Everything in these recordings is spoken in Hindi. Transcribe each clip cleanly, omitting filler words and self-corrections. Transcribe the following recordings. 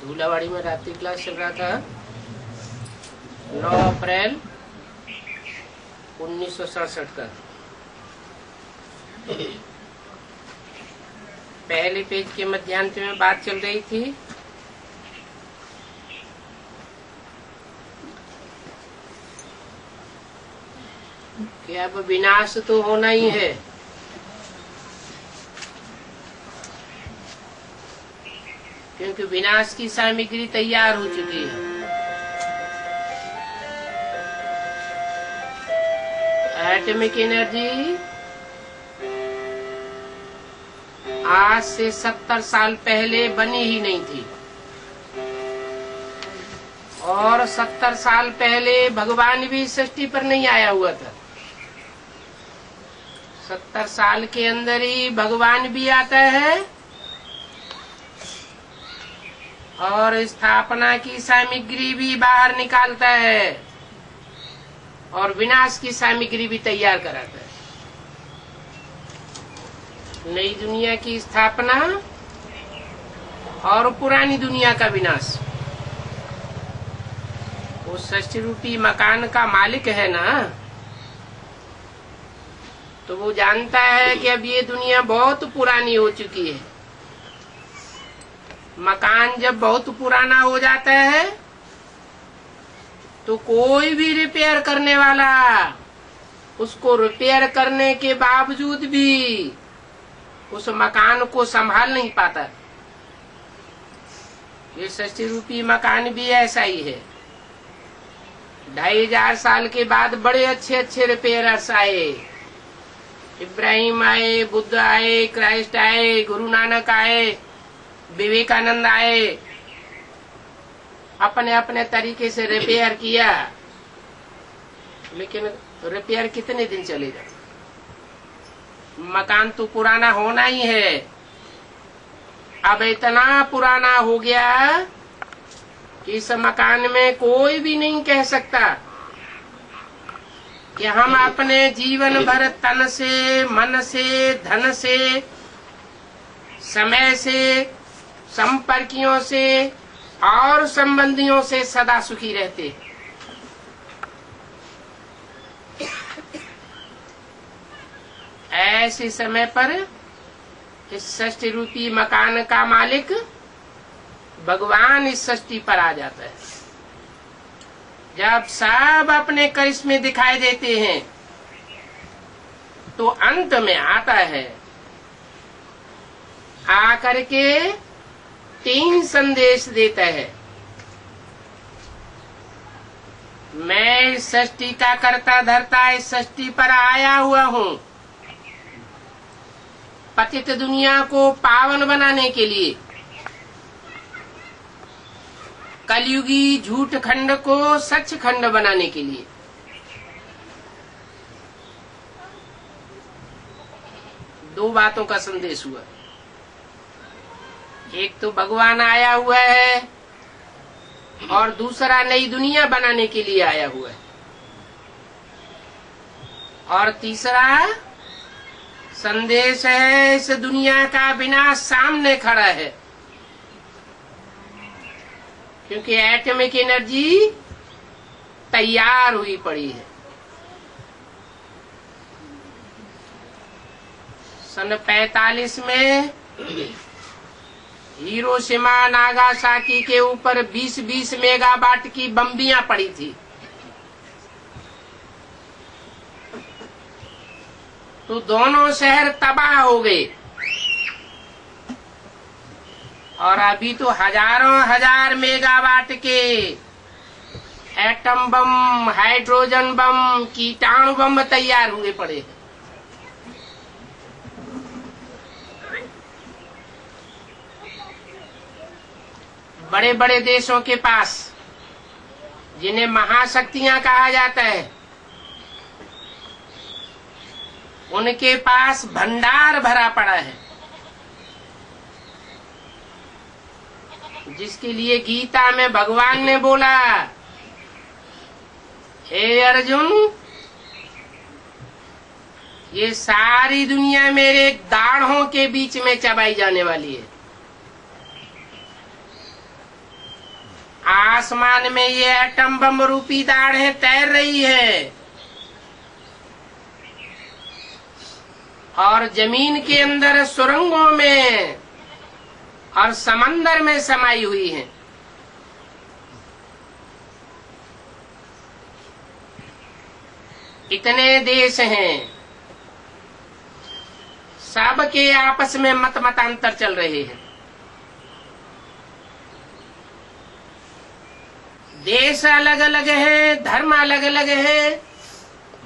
धूलावाड़ी में रात्रि क्लास चल रहा था 9 अप्रैल 1967 का। पहले पेज के मध्यांत में बात चल रही थी कि अब विनाश तो होना ही है। क्योंकि विनाश की सामग्री तैयार हो चुकी है। एटॉमिक एनर्जी आज से 70 साल पहले बनी ही नहीं थी, और 70 साल पहले भगवान भी सृष्टि पर नहीं आया हुआ था। 70 साल के अंदर ही भगवान भी आता है और स्थापना की सामग्री भी बाहर निकालता है और विनाश की सामग्री भी तैयार कराता है। नई दुनिया की स्थापना और पुरानी दुनिया का विनाश। वो सृष्टि रूपी मकान का मालिक है ना, तो वो जानता है कि अब ये दुनिया बहुत पुरानी हो चुकी है। मकान जब बहुत पुराना हो जाता है तो कोई भी रिपेयर करने वाला उसको रिपेयर करने के बावजूद भी उस मकान को संभाल नहीं पाता। ये सृष्टि रूपी मकान भी ऐसा ही है। 2500 साल के बाद बड़े अच्छे अच्छे रिपेयरर्स आए। इब्राहिम आए, बुद्ध आए, क्राइस्ट आए, गुरु नानक आए, विवेकानंद आए, अपने अपने तरीके से रिपेयर किया। लेकिन रिपेयर कितने दिन चलेगा? मकान तो पुराना होना ही है। अब इतना पुराना हो गया कि इस मकान में कोई भी नहीं कह सकता कि हम अपने जीवन भर तन से, मन से, धन से, समय से, संपर्कियों से और संबंधियों से सदा सुखी रहते। ऐसे समय पर इस सृष्टि रूपी मकान का मालिक भगवान इस सृष्टि पर आ जाता है। जब सब अपने करिश्मे दिखाई देते हैं तो अंत में आता है, आकर के 3 संदेश देता है। मैं इस सृष्टि का कर्ता धर्ता इस सृष्टि पर आया हुआ हूँ, पतित दुनिया को पावन बनाने के लिए, कलयुगी झूठ खंड को सच खंड बनाने के लिए। दो बातों का संदेश हुआ। एक तो भगवान आया हुआ है और दूसरा नई दुनिया बनाने के लिए आया हुआ है, और तीसरा संदेश है इस दुनिया का विनाश सामने खड़ा है। क्योंकि एटॉमिक एनर्जी तैयार हुई पड़ी है। सन 45 में हिरोशिमा नागासाकी के ऊपर 20-20 मेगावाट की बम्बियां पड़ी थी। तो दोनों शहर तबाह हो गए, और अभी तो हजारों हजार मेगावाट के एटम बम, हाइड्रोजन बम, कीटाणु बम तैयार हुए पड़े हैं। बड़े बड़े देशों के पास, जिन्हें महाशक्तियां कहा जाता है, उनके पास भंडार भरा पड़ा है, जिसके लिए गीता में भगवान ने बोला, हे अर्जुन, ये सारी दुनिया मेरे दाढ़ों के बीच में चबाई जाने वाली है। आसमान में ये एटम बम रूपी दाढ़ें तैर रही है और जमीन के अंदर सुरंगों में और समंदर में समाई हुई है। इतने देश हैं, सबके आपस में मतांतर चल रहे हैं। देश अलग अलग है, धर्म अलग अलग है,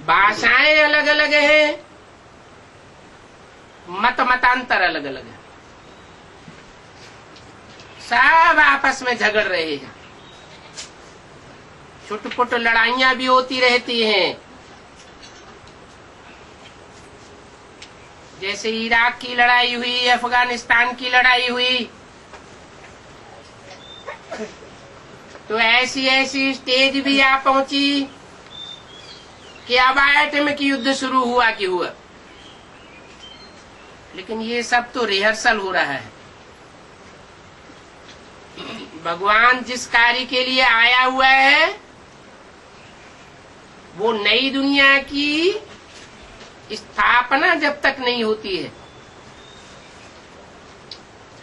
भाषाएं अलग अलग है, मतांतर अलग अलग है। सब आपस में झगड़ रहे हैं, छुटपुट लड़ाइयां भी होती रहती हैं। जैसे इराक की लड़ाई हुई, अफगानिस्तान की लड़ाई हुई, तो ऐसी ऐसी स्टेज भी आ पहुंची कि अब एटॉमिक युद्ध शुरू हुआ कि हुआ। लेकिन ये सब तो रिहर्सल हो रहा है। भगवान जिस कार्य के लिए आया हुआ है वो नई दुनिया की स्थापना जब तक नहीं होती है,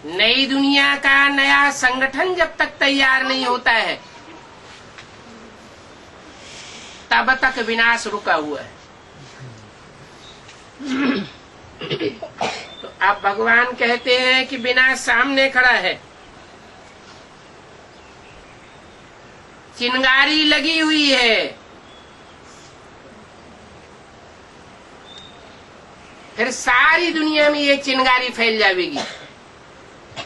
नई दुनिया का नया संगठन जब तक तैयार नहीं होता है, तब तक विनाश रुका हुआ है। तो अब भगवान कहते हैं कि विनाश सामने खड़ा है, चिंगारी लगी हुई है, फिर सारी दुनिया में ये चिंगारी फैल जाएगी।